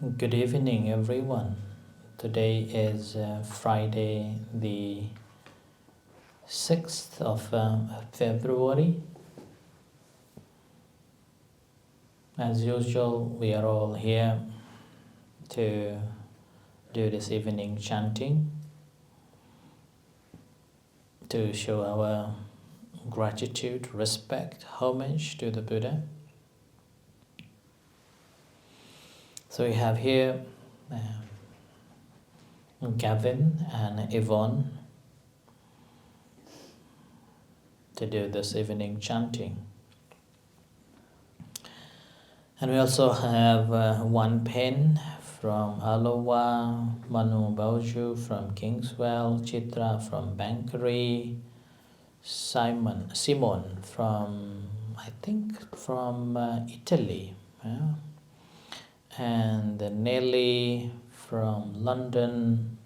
Good evening, everyone. Today is Friday, the 6th of February. As usual, we are all here to do this evening chanting to show our gratitude, respect, homage to the Buddha. So we have here Gavin and Yvonne to do this evening chanting. And we also have One Pen from Aloha, Manu Bauju from Kingswell, Chitra from Bankery, Simon from, I think, from Italy, yeah? And Nelly from London,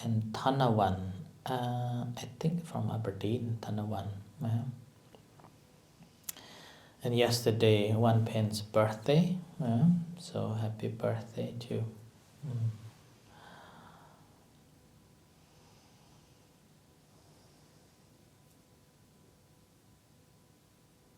and Thanawan, I think from Aberdeen, Thanawan. Yeah? And yesterday, One Pen's birthday, so happy birthday to you.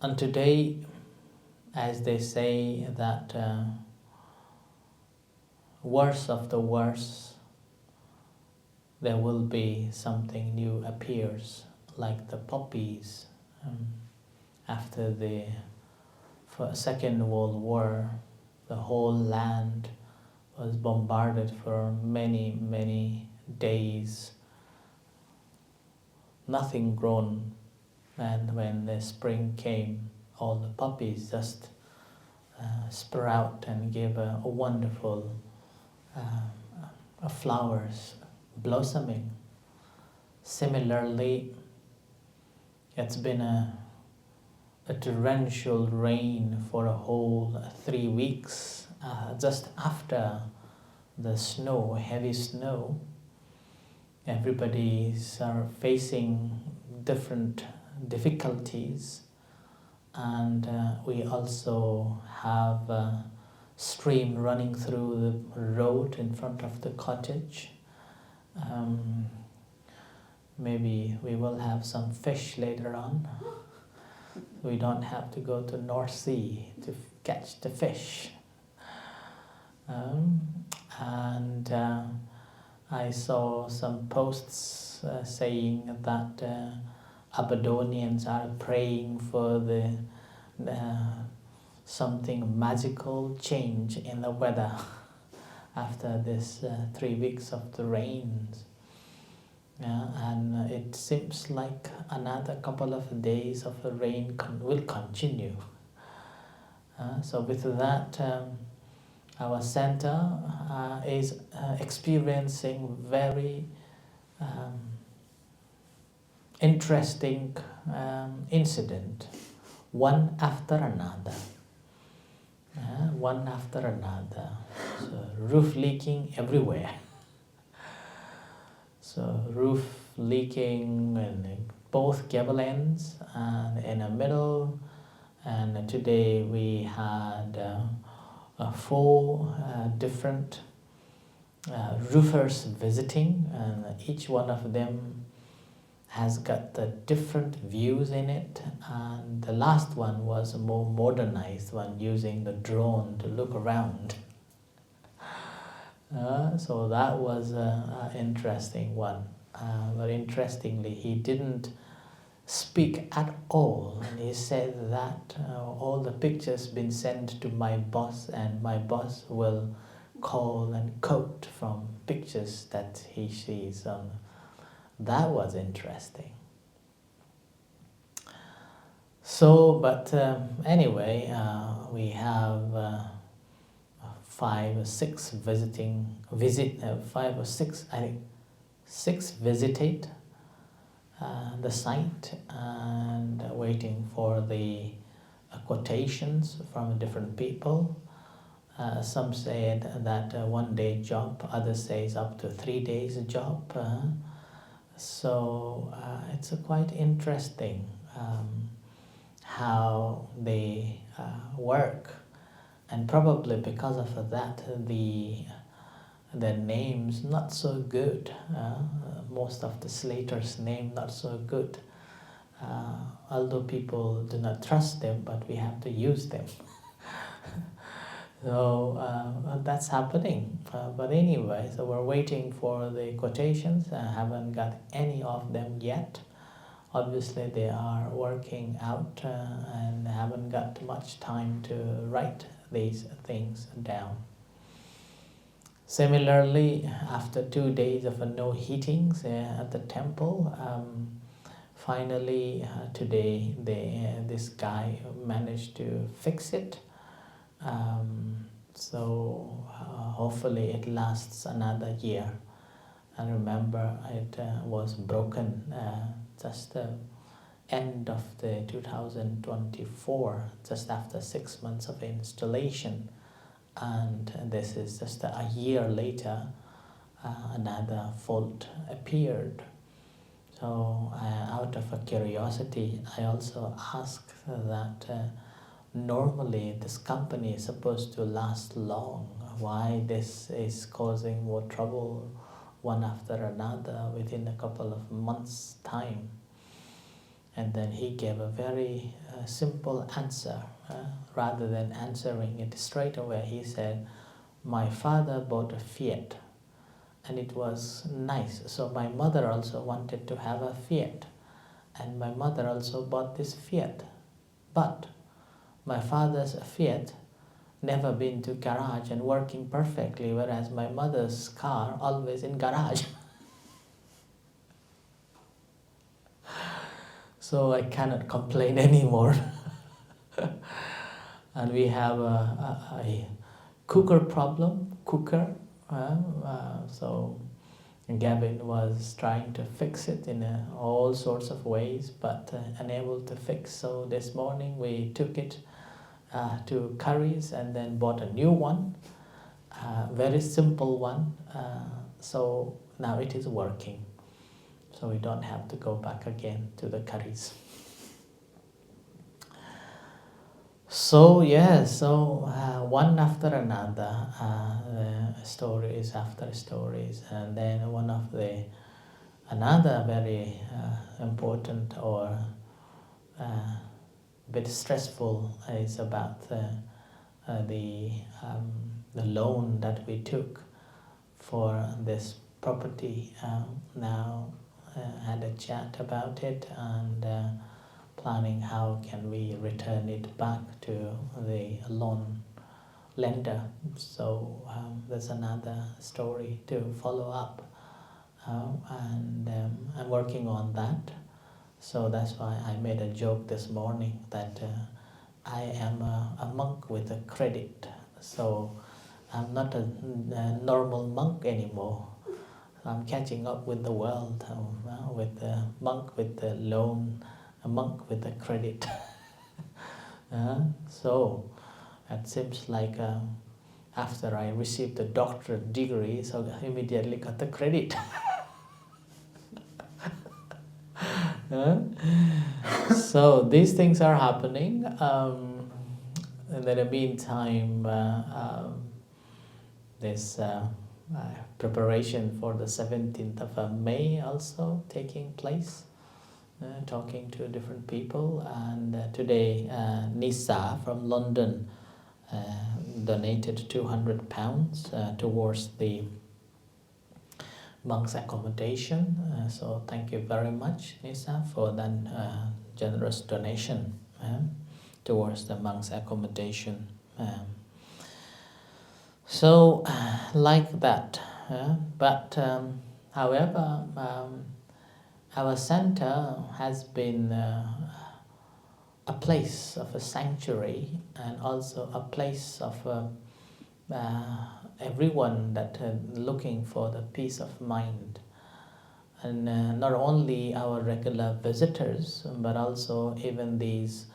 And today, as they say that worse of the worse, there will be something new appears, like the poppies after the Second World War. The whole land was bombarded for many, many days. Nothing grown, and when the spring came, all the poppies just sprout and give a wonderful flowers blossoming. Similarly, it's been a torrential rain for a whole 3 weeks. Just after the snow, heavy snow, everybody's facing different difficulties, and we also have a stream running through the road in front of the cottage. Maybe we will have some fish later on. We don't have to go to North Sea to catch the fish. And I saw some posts saying that Aberdonians are praying for the something magical change in the weather after this 3 weeks of the rains. And it seems like another couple of days of the rain will continue. So with that, our center is experiencing very interesting incident, one after another. One after another. So roof leaking everywhere. So roof leaking in both gable ends and in the middle. And today we had 4 different roofers visiting, and each one of them has got the different views in it. And the last one was a more modernized one, using the drone to look around. So that was an interesting one. But interestingly, he didn't speak at all, and he said that all the pictures been sent to my boss, and my boss will call and quote from pictures that he sees on. That was interesting. So, but anyway, we have 5 or 6 5 or 6, I think 6 visited the site and waiting for the quotations from different people. Some said that 1 day job, others say up to 3 days job. So it's quite interesting how they work And probably because of that, the name's not so good. Most of the Slaters' name not so good. Although people do not trust them, but we have to use them. So that's happening. But anyway, so we're waiting for the quotations. I haven't got any of them yet. Obviously, they are working out and haven't got much time to write these things down. Similarly, after 2 days of no heatings at the temple, finally today this guy managed to fix it. So hopefully it lasts another year. I remember it was broken just end of the 2024, just after 6 months of installation. And this is just a year later, another fault appeared. So out of a curiosity, I also asked that normally this company is supposed to last long. Why this is causing more trouble one after another within a couple of months' time? And then he gave a very simple answer. Rather than answering it straight away, he said, my father bought a Fiat and it was nice. So my mother also wanted to have a Fiat. And my mother also bought this Fiat. But my father's Fiat never been to garage and working perfectly, whereas my mother's car always in garage. So I cannot complain anymore. And we have a cooker problem, so Gavin was trying to fix it in all sorts of ways, but unable to fix. So this morning we took it to Curry's and then bought a new one, very simple one. So now it is working. So we don't have to go back again to the Curry's. So one after another, stories after stories, and then another very important or bit stressful is about the loan that we took for this property. Now had a chat about it and planning how can we return it back to the loan lender. So there's another story to follow up, and I'm working on that. So that's why I made a joke this morning that I am a monk with a credit. So I'm not a normal monk anymore. I'm catching up with the world, with the monk with the loan, a monk with the credit. So it seems like after I received the doctorate degree, so I immediately got the credit. So these things are happening. And in the meantime, this preparation for the 17th of May also taking place, talking to different people. And today Nisa from London donated £200 towards the monks' accommodation. So thank you very much, Nisa, for that generous donation towards the monks' accommodation. So like that. But however, our center has been a place of a sanctuary and also a place of everyone that looking for the peace of mind. And not only our regular visitors, but also even these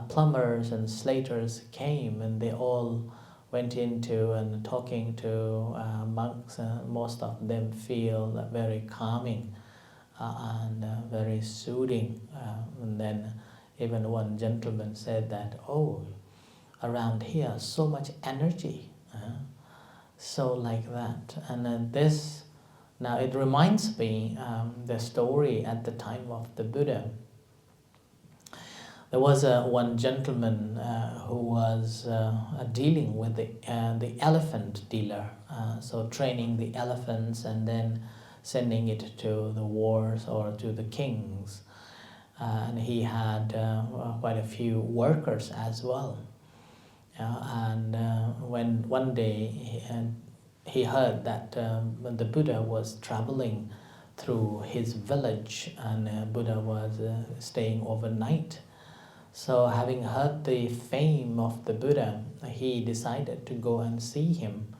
plumbers and slaters came, and they all went into and talking to monks. Most of them feel very calming and very soothing. And then even one gentleman said that, oh, around here, so much energy. So like that. And this, now it reminds me the story at the time of the Buddha. There was one gentleman who was dealing with the elephant dealer, so training the elephants and then sending it to the wars or to the kings. And he had quite a few workers as well. And when one day he heard that when the Buddha was traveling through his village and Buddha was staying overnight. So having heard the fame of the Buddha, he decided to go and see him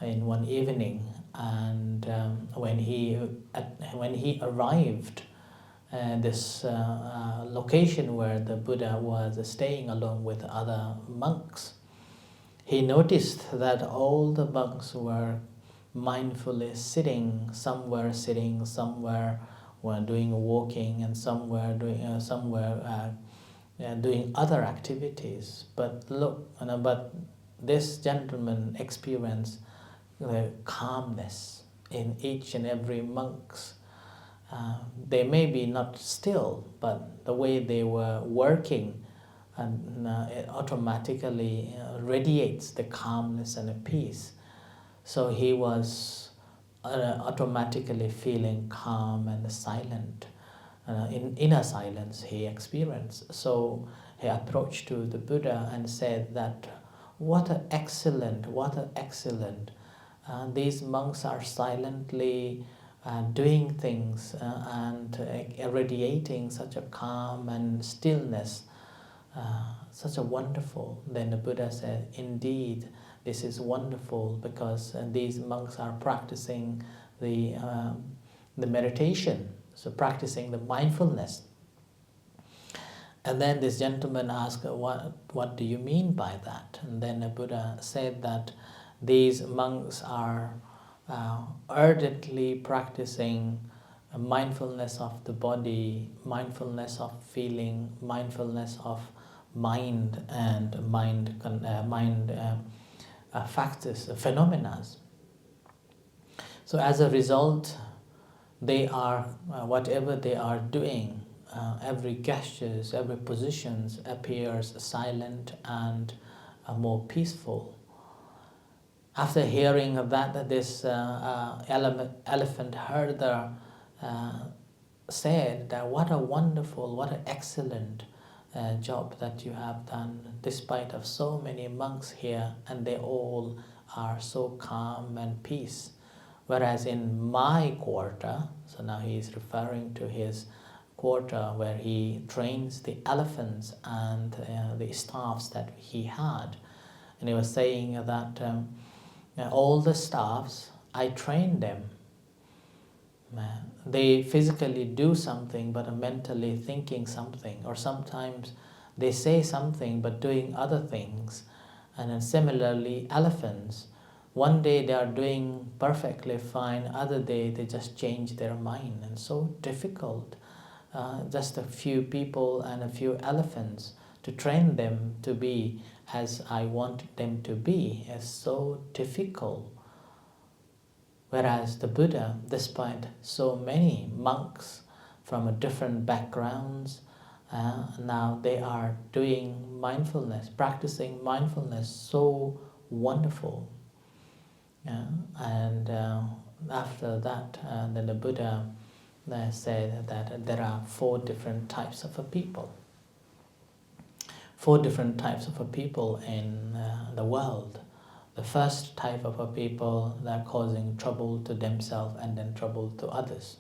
in one evening. And when he arrived at this location where the Buddha was staying along with other monks, he noticed that all the monks were mindfully sitting. Some were sitting, some were doing walking, and some were doing other activities. But look, but this gentleman experienced the calmness in each and every monk's. They may be not still, but the way they were working, and it automatically radiates the calmness and the peace. So he was automatically feeling calm and silent. In inner silence he experienced. So he approached to the Buddha and said that, what an excellent, these monks are silently doing things and radiating such a calm and stillness, such a wonderful. Then the Buddha said, indeed, this is wonderful because these monks are practicing the meditation, so practicing the mindfulness. And then this gentleman asked, what do you mean by that? And then the Buddha said that these monks are ardently practicing mindfulness of the body, mindfulness of feeling, mindfulness of mind and mind factors, phenomena. So as a result, they are, whatever they are doing, every gestures, every positions appears silent and more peaceful. After hearing of that, this elephant herder said that what a wonderful, what an excellent job that you have done, despite of so many monks here, and they all are so calm and peace. Whereas in my quarter, so now he is referring to his quarter where he trains the elephants and the staffs that he had, and he was saying that all the staffs, I train them. They physically do something but are mentally thinking something, or sometimes they say something but doing other things. And then similarly, elephants, one day they are doing perfectly fine, other day they just change their mind, and so difficult. Just a few people and a few elephants to train them to be as I want them to be is so difficult. Whereas the Buddha, despite so many monks from different backgrounds, now they are doing mindfulness, practicing mindfulness, so wonderful. And after that, then the Buddha said that there are 4 different types of a people. 4 different types of a people in the world. The first type of a people that are causing trouble to themselves and then trouble to others.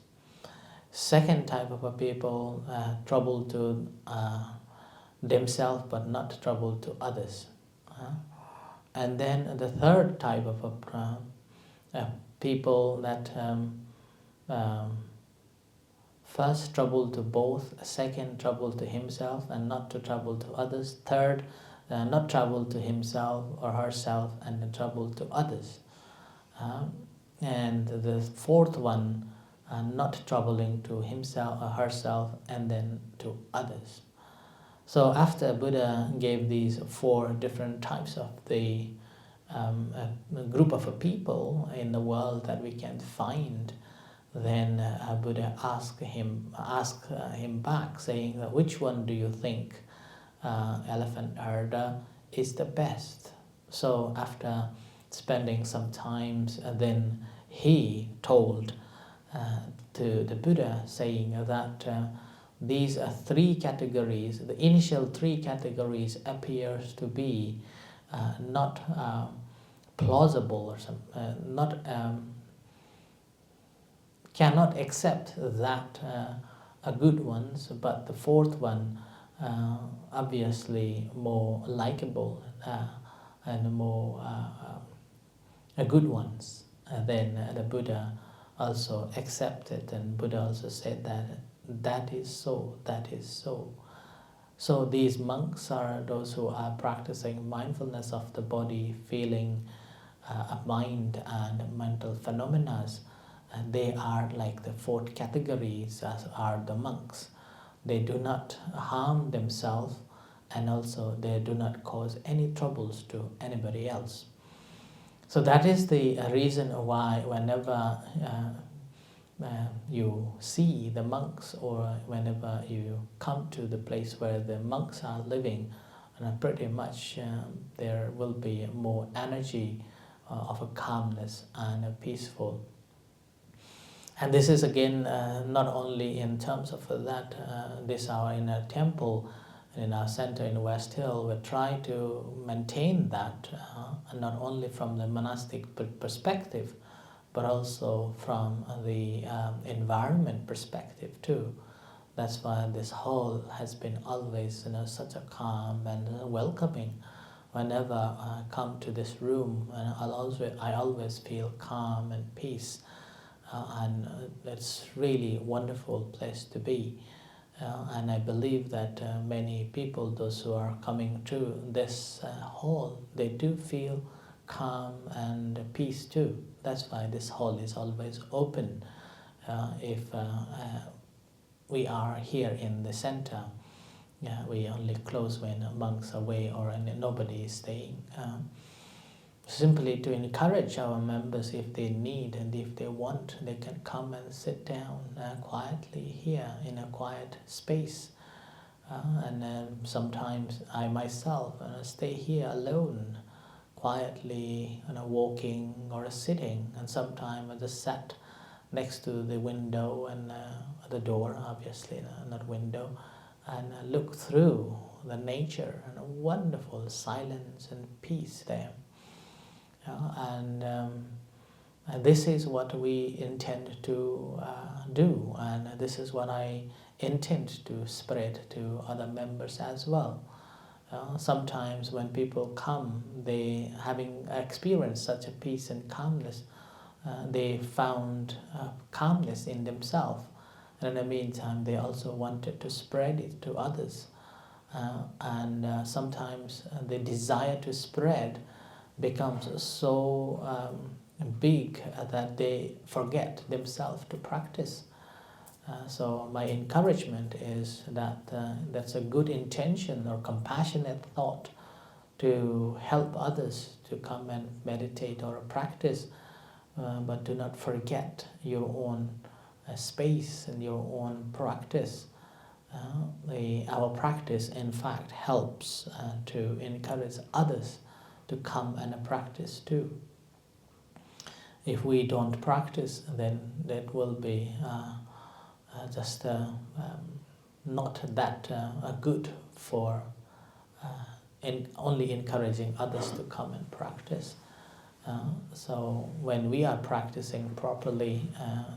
Second type of a people, trouble to themselves but not trouble to others. And then the third type of a people that first trouble to both, second trouble to himself and not to trouble to others, third not trouble to himself or herself and then trouble to others. And the fourth one, not troubling to himself or herself and then to others. So after Buddha gave these 4 different types of the a group of a people in the world that we can find, then Buddha asked him back, saying that which one do you think, elephant herder, is the best? So after spending some time, then he told to the Buddha, saying that these are 3 categories. The initial 3 categories appears to be not plausible, or some not cannot accept that are good ones, but the 4th one obviously more likable and more good ones. Then the Buddha also accepted, and Buddha also said that that is so, that is so. So these monks are those who are practicing mindfulness of the body, feeling, mind and mental phenomena. And they are like the 4th categories, as are the monks. They do not harm themselves, and also they do not cause any troubles to anybody else. So that is the reason why whenever you see the monks, or whenever you come to the place where the monks are living, pretty much there will be more energy of a calmness and a peaceful. And this is again not only in terms of that, this our inner temple in our center in West Hill, we try to maintain that, and not only from the monastic perspective, but also from the environment perspective too. That's why this hall has been always, such a calm and welcoming. Whenever I come to this room, I always feel calm and peace, and it's really a wonderful place to be. And I believe that many people, those who are coming to this hall, they do feel calm and peace too. That's why this hall is always open. If we are here in the center, we only close when monks are away or nobody is staying. Simply to encourage our members, if they need and if they want, they can come and sit down quietly here in a quiet space. And sometimes I myself stay here alone, quietly, walking or sitting, and sometimes I just sat next to the window and the door, obviously not window, and look through the nature and a wonderful silence and peace there. And this is what we intend to do, and this is what I intend to spread to other members as well. Sometimes when people come, they having experienced such a peace and calmness, they found calmness in themselves, and in the meantime they also wanted to spread it to others. And sometimes the desire to spread becomes so big that they forget themselves to practice. So my encouragement is that that's a good intention or compassionate thought to help others to come and meditate or practice, but do not forget your own space and your own practice. Our practice, in fact, helps to encourage others to come and practice too. If we don't practice, then that will be just not that good for only encouraging others to come and practice. So when we are practicing properly,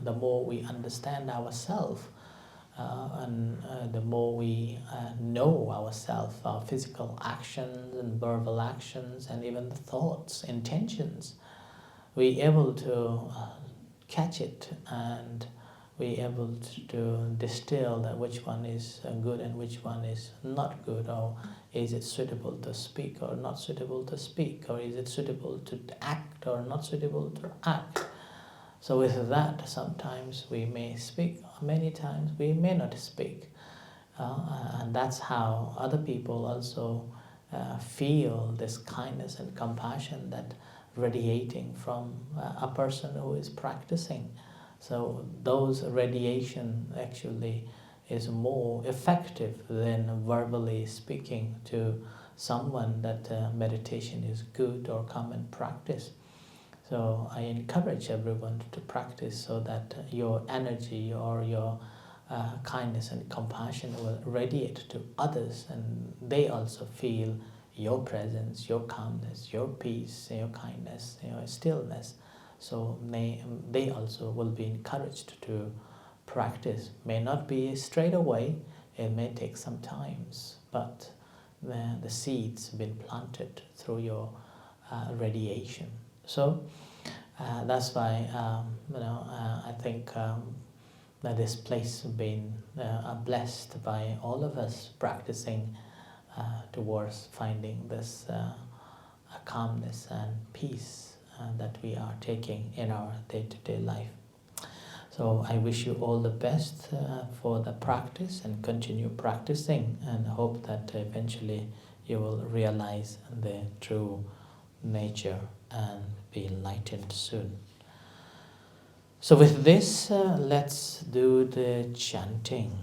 the more we understand ourselves, and the more we know ourselves, our physical actions and verbal actions and even the thoughts, intentions, we're able to catch it, and we're able to distill that which one is good and which one is not good, or is it suitable to speak or not suitable to speak, or is it suitable to act or not suitable to act. So with that, sometimes we may speak, many times we may not speak. And that's how other people also feel this kindness and compassion that radiating from a person who is practicing. So those radiation actually is more effective than verbally speaking to someone that meditation is good or common practice. So I encourage everyone to practice so that your energy or your kindness and compassion will radiate to others, and they also feel your presence, your calmness, your peace, your kindness, your stillness. So they also will be encouraged to practice. May not be straight away, it may take some times, but the seeds been planted through your radiation. So that's why I think that this place has been blessed by all of us practicing towards finding this calmness and peace that we are taking in our day-to-day life. So I wish you all the best for the practice, and continue practicing, and hope that eventually you will realize the true nature and be enlightened soon. So with this, let's do the chanting.